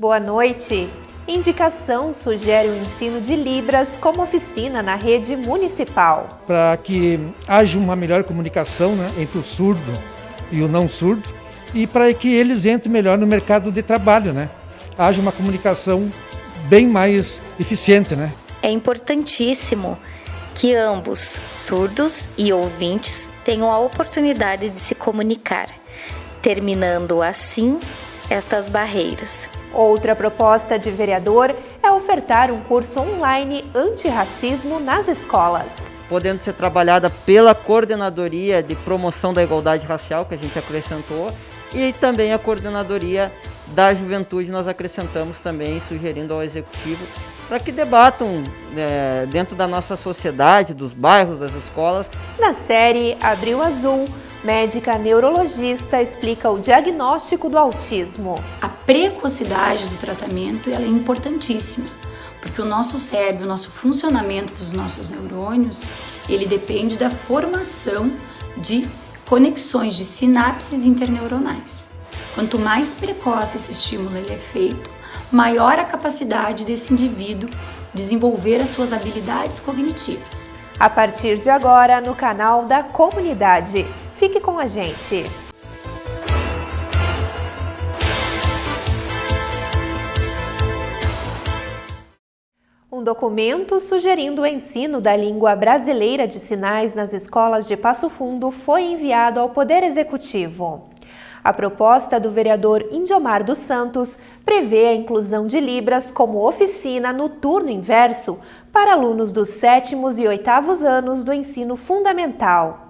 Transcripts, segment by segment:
Boa noite. Indicação sugere o ensino de Libras como oficina na rede municipal. Para que haja uma melhor comunicação, entre o surdo e o não surdo e para que eles entrem melhor no mercado de trabalho, haja uma comunicação bem mais eficiente, É importantíssimo que ambos, surdos e ouvintes, tenham a oportunidade de se comunicar, terminando assim estas barreiras. Outra proposta de vereador é ofertar um curso online antirracismo nas escolas. Podendo ser trabalhada pela Coordenadoria de Promoção da Igualdade Racial, que a gente acrescentou, e também a Coordenadoria da Juventude nós acrescentamos também, sugerindo ao Executivo, para que debatam dentro da nossa sociedade, dos bairros, das escolas. Na série Abril Azul, médica neurologista explica o diagnóstico do autismo. A precocidade do tratamento ela é importantíssima, porque o nosso cérebro, o nosso funcionamento dos nossos neurônios, ele depende da formação de conexões de sinapses interneuronais. Quanto mais precoce esse estímulo ele é feito, maior a capacidade desse indivíduo desenvolver as suas habilidades cognitivas. A partir de agora, no canal da Comunidade. Fique com a gente! Um documento sugerindo o ensino da língua brasileira de sinais nas escolas de Passo Fundo foi enviado ao Poder Executivo. A proposta do vereador Indiomar dos Santos prevê a inclusão de Libras como oficina no turno inverso para alunos dos 7º e 8º anos do ensino fundamental.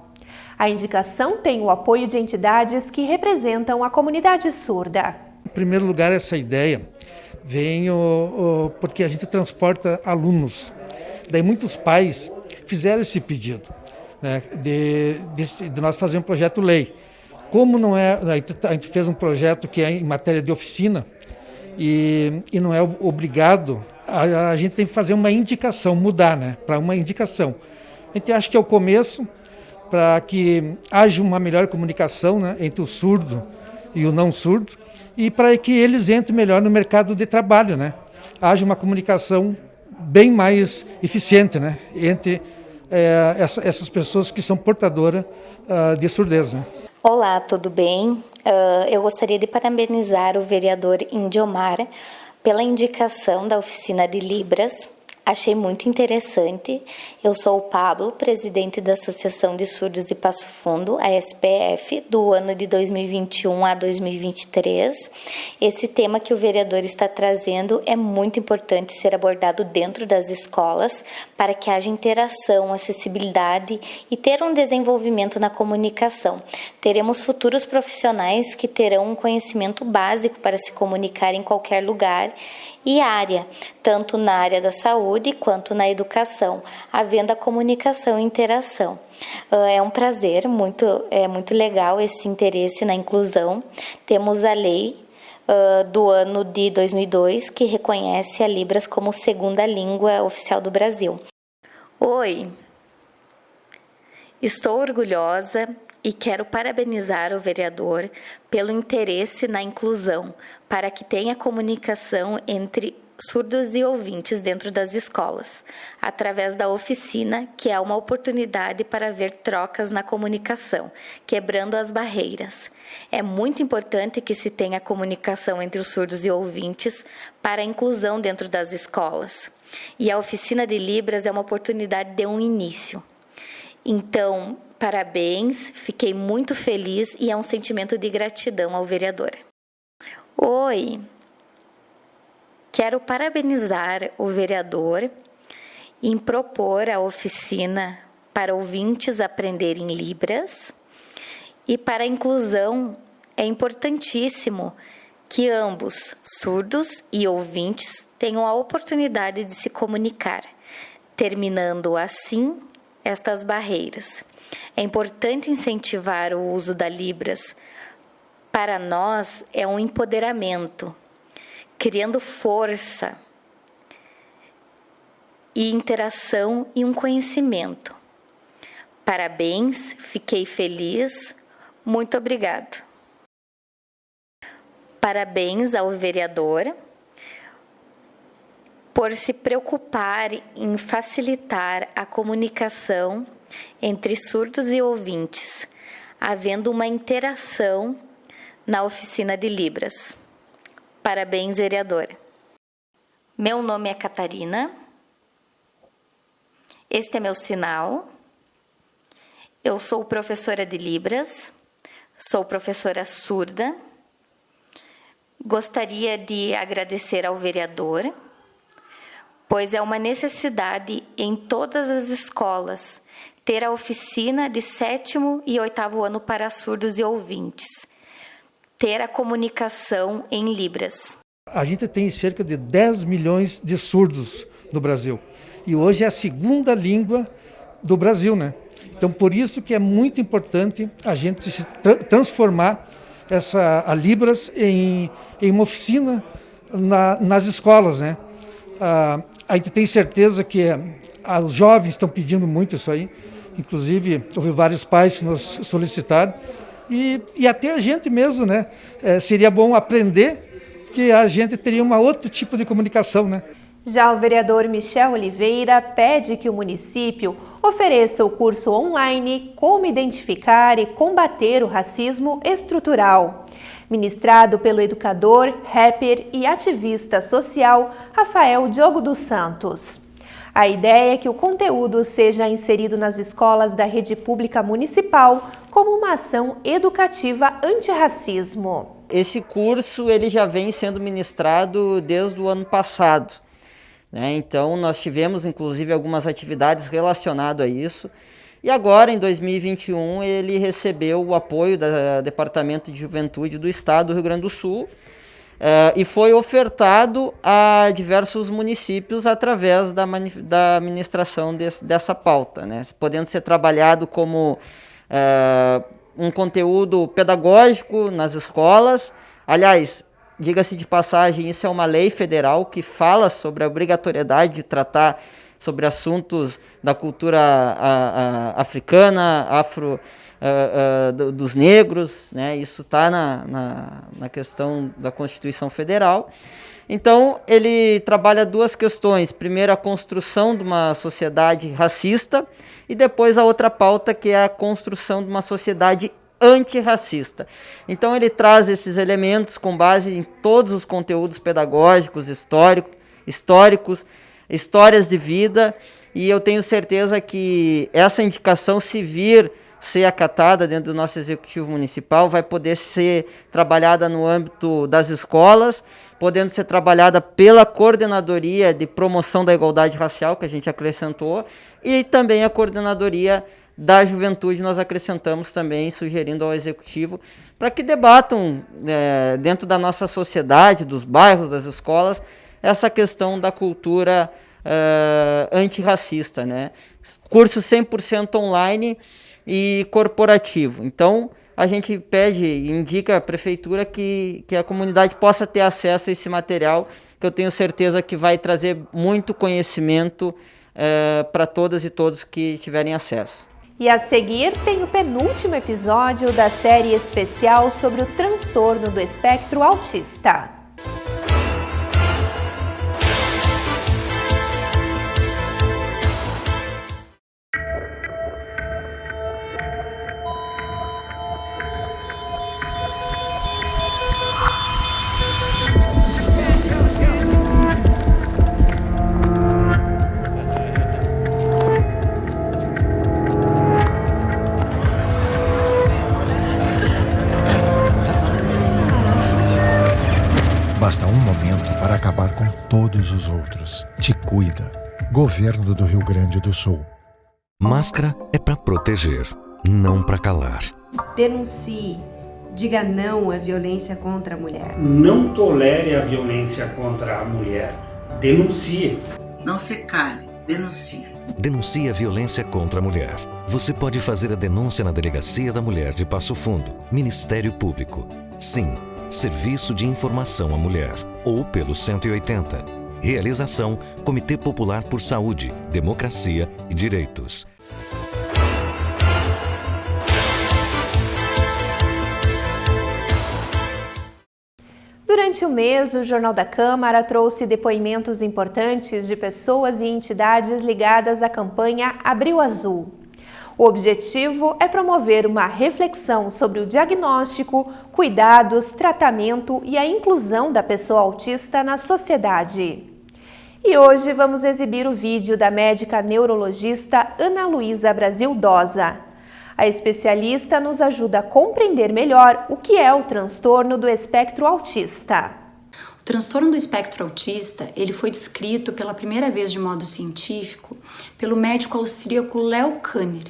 A indicação tem o apoio de entidades que representam a comunidade surda. Em primeiro lugar, essa ideia vem porque a gente transporta alunos. Daí muitos pais fizeram esse pedido, de nós fazer um projeto-lei. Como não é, a gente fez um projeto que é em matéria de oficina e não é obrigado, a gente tem que fazer uma indicação, mudar, para uma indicação. A gente acha que é o começo para que haja uma melhor comunicação, entre o surdo e o não surdo e para que eles entrem melhor no mercado de trabalho, haja uma comunicação bem mais eficiente, entre essas pessoas que são portadoras de surdez. Olá, tudo bem? Eu gostaria de parabenizar o vereador Indiomar pela indicação da oficina de Libras. Achei muito interessante. Eu sou o Pablo, presidente da Associação de Surdos de Passo Fundo, a SPF, do ano de 2021 a 2023. Esse tema que o vereador está trazendo é muito importante ser abordado dentro das escolas para que haja interação, acessibilidade e ter um desenvolvimento na comunicação. Teremos futuros profissionais que terão um conhecimento básico para se comunicar em qualquer lugar e área, tanto na área da saúde quanto na educação, havendo a comunicação e interação. É um prazer, é muito legal esse interesse na inclusão. Temos a lei do ano de 2002 que reconhece a Libras como segunda língua oficial do Brasil. Oi, estou orgulhosa e quero parabenizar o vereador pelo interesse na inclusão, para que tenha comunicação entre surdos e ouvintes dentro das escolas, através da oficina, que é uma oportunidade para haver trocas na comunicação, quebrando as barreiras. É muito importante que se tenha comunicação entre os surdos e ouvintes para a inclusão dentro das escolas. E a oficina de Libras é uma oportunidade de um início. Então, parabéns, fiquei muito feliz e é um sentimento de gratidão ao vereador. Oi, quero parabenizar o vereador em propor a oficina para ouvintes aprenderem Libras e para a inclusão é importantíssimo que ambos, surdos e ouvintes, tenham a oportunidade de se comunicar, terminando assim estas barreiras. É importante incentivar o uso da Libras. Para nós é um empoderamento, criando força e interação e um conhecimento. Parabéns, fiquei feliz, muito obrigada. Parabéns ao vereador por se preocupar em facilitar a comunicação entre surdos e ouvintes, havendo uma interação na oficina de Libras. Parabéns, vereadora. Meu nome é Catarina. Este é meu sinal. Eu sou professora de Libras, sou professora surda. Gostaria de agradecer ao vereador, pois é uma necessidade em todas as escolas ter a oficina de 7º e 8º ano para surdos e ouvintes, ter a comunicação em Libras. A gente tem cerca de 10 milhões de surdos no Brasil. E hoje é a segunda língua do Brasil, né? Então, por isso que é muito importante a gente se transformar a Libras em uma oficina nas escolas, né? A gente tem certeza que os jovens estão pedindo muito isso aí. Inclusive, houve vários pais que nos solicitaram. E até a gente mesmo, né? Seria bom aprender que a gente teria um outro tipo de comunicação, né? Já o vereador Michel Oliveira pede que o município ofereça o curso online Como Identificar e Combater o Racismo Estrutural, ministrado pelo educador, rapper e ativista social Rafael Diogo dos Santos. A ideia é que o conteúdo seja inserido nas escolas da rede pública municipal como uma ação educativa antirracismo. Esse curso ele já vem sendo ministrado desde o ano passado, né? Então nós tivemos inclusive algumas atividades relacionadas a isso. E agora, em 2021, ele recebeu o apoio do Departamento de Juventude do Estado do Rio Grande do Sul e foi ofertado a diversos municípios através da administração dessa pauta, né? Podendo ser trabalhado como um conteúdo pedagógico nas escolas. Aliás, diga-se de passagem, isso é uma lei federal que fala sobre a obrigatoriedade de tratar sobre assuntos da cultura africana, dos negros, né? Isso está na questão da Constituição Federal. Então, ele trabalha duas questões. Primeiro, a construção de uma sociedade racista e depois a outra pauta, que é a construção de uma sociedade antirracista. Então, ele traz esses elementos com base em todos os conteúdos pedagógicos, históricos, histórias de vida, e eu tenho certeza que essa indicação, se vir ser acatada dentro do nosso executivo municipal, vai poder ser trabalhada no âmbito das escolas, podendo ser trabalhada pela coordenadoria de promoção da igualdade racial, que a gente acrescentou, e também a coordenadoria da juventude nós acrescentamos também, sugerindo ao executivo, para que debatam dentro da nossa sociedade, dos bairros, das escolas, essa questão da cultura antirracista, né? Curso 100% online e corporativo. Então, a gente pede e indica à prefeitura que a comunidade possa ter acesso a esse material, que eu tenho certeza que vai trazer muito conhecimento para todas e todos que tiverem acesso. E a seguir tem o penúltimo episódio da série especial sobre o transtorno do espectro autista. Basta um momento para acabar com todos os outros. Te cuida. Governo do Rio Grande do Sul. Máscara é para proteger, não para calar. Denuncie. Diga não à violência contra a mulher. Não tolere a violência contra a mulher. Denuncie. Não se cale. Denuncie. Denuncie a violência contra a mulher. Você pode fazer a denúncia na Delegacia da Mulher de Passo Fundo, Ministério Público. Sim, Serviço de Informação à Mulher. Ou pelo 180. Realização: Comitê Popular por Saúde, Democracia e Direitos. Durante o mês, o Jornal da Câmara trouxe depoimentos importantes de pessoas e entidades ligadas à campanha Abril Azul. O objetivo é promover uma reflexão sobre o diagnóstico, cuidados, tratamento e a inclusão da pessoa autista na sociedade. E hoje vamos exibir o vídeo da médica neurologista Ana Luísa Brasil Dosa. A especialista nos ajuda a compreender melhor o que é o transtorno do espectro autista. O transtorno do espectro autista, ele foi descrito pela primeira vez de modo científico pelo médico austríaco Leo Kanner.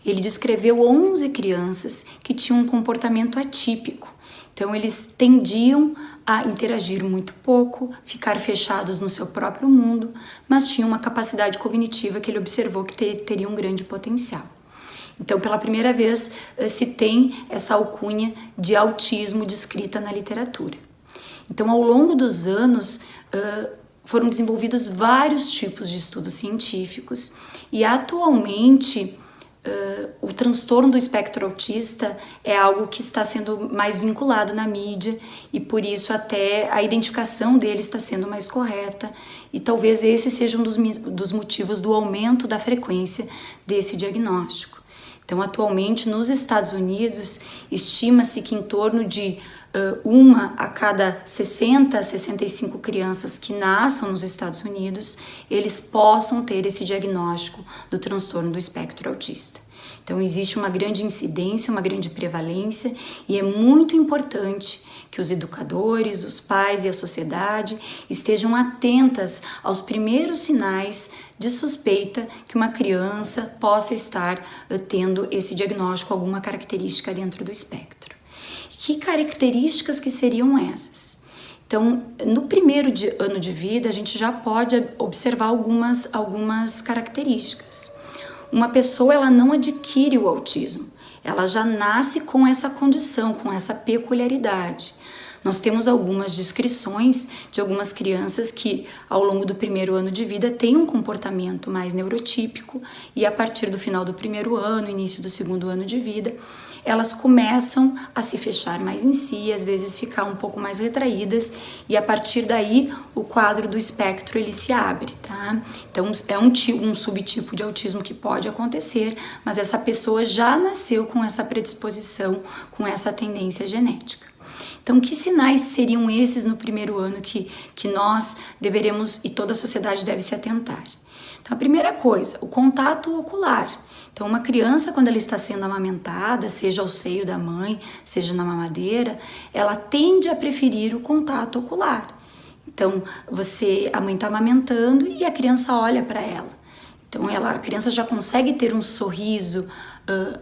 Ele descreveu 11 crianças que tinham um comportamento atípico. Então, eles tendiam a interagir muito pouco, ficar fechados no seu próprio mundo, mas tinham uma capacidade cognitiva que ele observou que teria um grande potencial. Então, pela primeira vez, se tem essa alcunha de autismo descrita na literatura. Então, ao longo dos anos, foram desenvolvidos vários tipos de estudos científicos e, atualmente, o transtorno do espectro autista é algo que está sendo mais vinculado na mídia e, por isso, até a identificação dele está sendo mais correta e talvez esse seja um dos motivos do aumento da frequência desse diagnóstico. Então, atualmente, nos Estados Unidos, estima-se que em torno de uma a cada 60 a 65 crianças que nasçam nos Estados Unidos, eles possam ter esse diagnóstico do transtorno do espectro autista. Então, existe uma grande incidência, uma grande prevalência e é muito importante que os educadores, os pais e a sociedade estejam atentas aos primeiros sinais de suspeita que uma criança possa estar tendo esse diagnóstico, alguma característica dentro do espectro. Que características que seriam essas? Então, no primeiro ano de vida, a gente já pode observar algumas características. Uma pessoa, ela não adquire o autismo, ela já nasce com essa condição, com essa peculiaridade. Nós temos algumas descrições de algumas crianças que, ao longo do primeiro ano de vida, têm um comportamento mais neurotípico e, a partir do final do primeiro ano, início do segundo ano de vida, elas começam a se fechar mais em si, às vezes ficar um pouco mais retraídas e, a partir daí, o quadro do espectro ele se abre, tá? Então, é um subtipo de autismo que pode acontecer, mas essa pessoa já nasceu com essa predisposição, com essa tendência genética. Então, que sinais seriam esses no primeiro ano que nós deveremos e toda a sociedade deve se atentar? Então, a primeira coisa, o contato ocular. Então, uma criança, quando ela está sendo amamentada, seja ao seio da mãe, seja na mamadeira, ela tende a preferir o contato ocular. Então, a mãe está amamentando e a criança olha para ela. Então, a criança já consegue ter um sorriso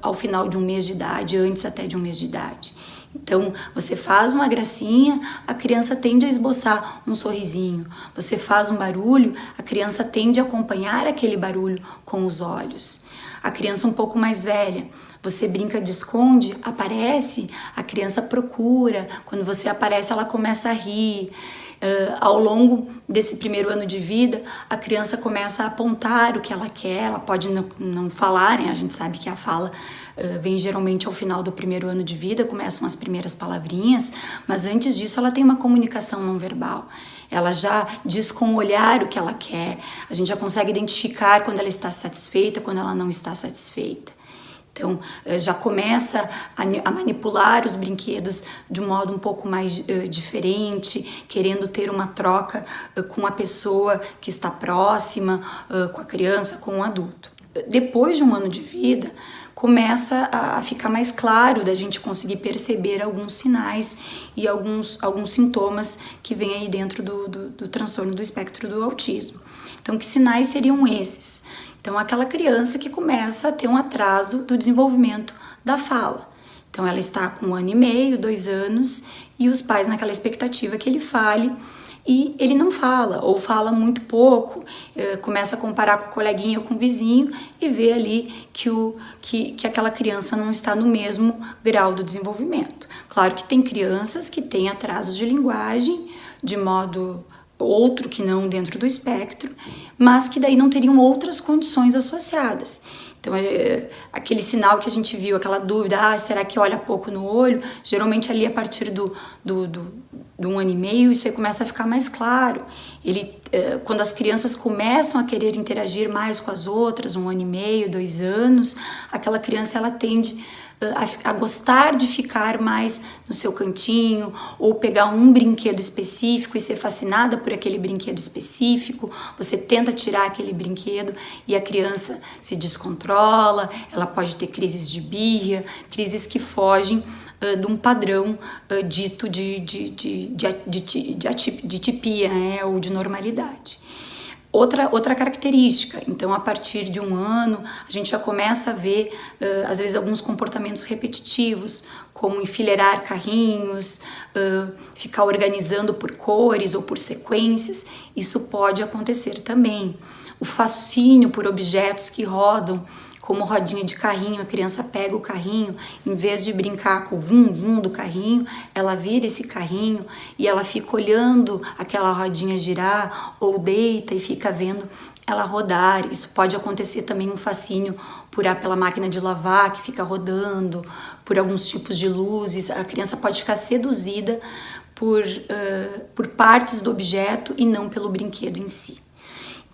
ao final de um mês de idade, antes até de um mês de idade. Então, você faz uma gracinha, a criança tende a esboçar um sorrisinho. Você faz um barulho, a criança tende a acompanhar aquele barulho com os olhos. A criança um pouco mais velha, você brinca de esconde, aparece, a criança procura. Quando você aparece, ela começa a rir. Ao longo desse primeiro ano de vida, a criança começa a apontar o que ela quer, ela pode não falar, né? A gente sabe que a fala vem geralmente ao final do primeiro ano de vida, começam as primeiras palavrinhas, mas antes disso ela tem uma comunicação não verbal. Ela já diz com o olhar o que ela quer, a gente já consegue identificar quando ela está satisfeita, quando ela não está satisfeita. Então, já começa a manipular os brinquedos de um modo um pouco mais diferente, querendo ter uma troca com a pessoa que está próxima, com a criança, com o adulto. Depois de um ano de vida, começa a ficar mais claro da gente conseguir perceber alguns sinais e alguns sintomas que vêm aí dentro do transtorno do espectro do autismo. Então, que sinais seriam esses? Então, aquela criança que começa a ter um atraso do desenvolvimento da fala. Então, ela está com 1 ano e meio, 2 anos, e os pais naquela expectativa que ele fale, e ele não fala, ou fala muito pouco, começa a comparar com o coleguinha ou com o vizinho, e vê ali que aquela criança não está no mesmo grau do desenvolvimento. Claro que tem crianças que têm atrasos de linguagem, de modo outro que não dentro do espectro, mas que daí não teriam outras condições associadas. Então, aquele sinal que a gente viu, aquela dúvida, será que olha pouco no olho? Geralmente ali a partir 1 ano e meio, isso aí começa a ficar mais claro. Quando as crianças começam a querer interagir mais com as outras, 1 ano e meio, 2 anos, aquela criança ela tende a gostar de ficar mais no seu cantinho, ou pegar um brinquedo específico e ser fascinada por aquele brinquedo específico. Você tenta tirar aquele brinquedo e a criança se descontrola, ela pode ter crises de birra, crises que fogem de um padrão dito de tipia, né, ou de normalidade. Outra característica, então a partir de 1 ano a gente já começa a ver às vezes alguns comportamentos repetitivos, como enfileirar carrinhos, ficar organizando por cores ou por sequências. Isso pode acontecer também. O fascínio por objetos que rodam, como rodinha de carrinho, a criança pega o carrinho, em vez de brincar com o vum-vum do carrinho, ela vira esse carrinho e ela fica olhando aquela rodinha girar, ou deita e fica vendo ela rodar. Isso pode acontecer também um fascínio pela máquina de lavar que fica rodando, por alguns tipos de luzes. A criança pode ficar seduzida por partes do objeto e não pelo brinquedo em si.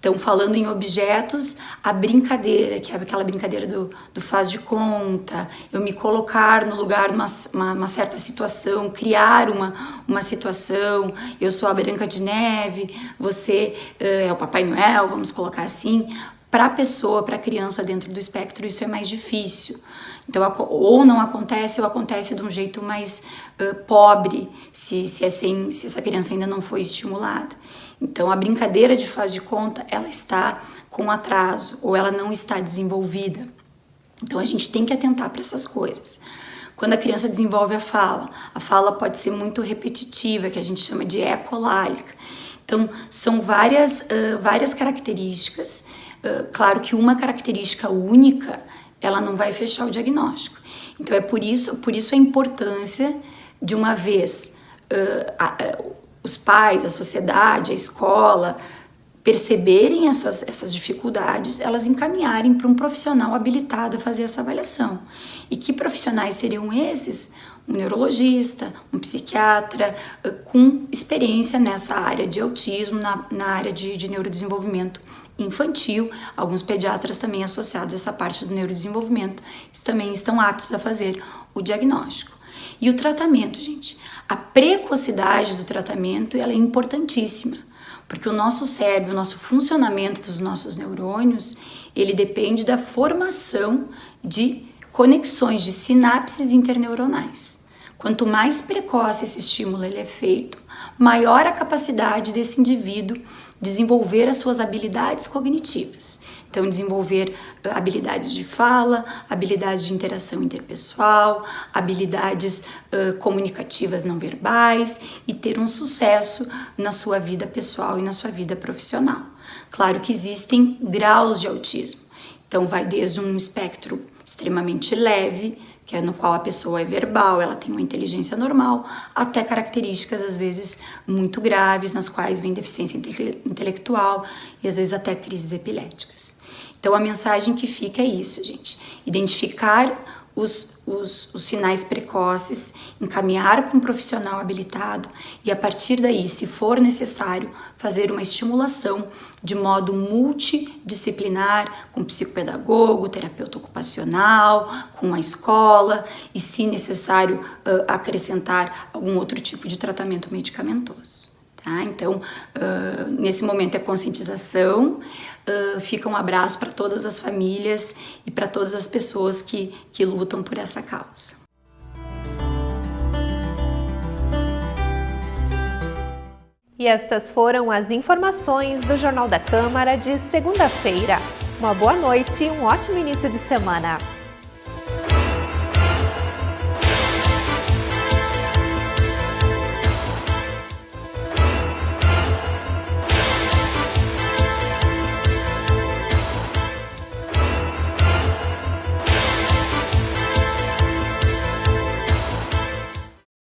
Então, falando em objetos, a brincadeira, que é aquela brincadeira do faz de conta, eu me colocar no lugar de uma certa situação, criar uma situação, eu sou a Branca de Neve, você é o Papai Noel, vamos colocar assim. Para a pessoa, para a criança dentro do espectro, isso é mais difícil. Então, ou não acontece, ou acontece de um jeito mais pobre, se essa criança ainda não foi estimulada. Então, a brincadeira de faz de conta, ela está com atraso, ou ela não está desenvolvida. Então, a gente tem que atentar para essas coisas. Quando a criança desenvolve a fala pode ser muito repetitiva, que a gente chama de ecolálica. Então, são várias características. Claro que uma característica única, ela não vai fechar o diagnóstico. Então, é por isso a importância de, uma vez, os pais, a sociedade, a escola perceberem essas dificuldades, elas encaminharem para um profissional habilitado a fazer essa avaliação. E que profissionais seriam esses? Um neurologista, um psiquiatra, com experiência nessa área de autismo, na área de neurodesenvolvimento infantil. Alguns pediatras também associados a essa parte do neurodesenvolvimento também estão aptos a fazer o diagnóstico. E o tratamento, gente, a precocidade do tratamento, ela é importantíssima, porque o nosso cérebro, o nosso funcionamento dos nossos neurônios, ele depende da formação de conexões, de sinapses interneuronais. Quanto mais precoce esse estímulo ele é feito, maior a capacidade desse indivíduo desenvolver as suas habilidades cognitivas. Então, desenvolver habilidades de fala, habilidades de interação interpessoal, habilidades comunicativas não verbais e ter um sucesso na sua vida pessoal e na sua vida profissional. Claro que existem graus de autismo. Então, vai desde um espectro extremamente leve, que é no qual a pessoa é verbal, ela tem uma inteligência normal, até características, às vezes, muito graves, nas quais vem deficiência intelectual e, às vezes, até crises epiléticas. Então, a mensagem que fica é isso, gente. Identificar os sinais precoces, encaminhar para um profissional habilitado e, a partir daí, se for necessário, fazer uma estimulação de modo multidisciplinar, com psicopedagogo, terapeuta ocupacional, com a escola e, se necessário, acrescentar algum outro tipo de tratamento medicamentoso. Tá? Então, nesse momento é conscientização. Fica um abraço para todas as famílias e para todas as pessoas que lutam por essa causa. E estas foram as informações do Jornal da Câmara de segunda-feira. Uma boa noite e um ótimo início de semana.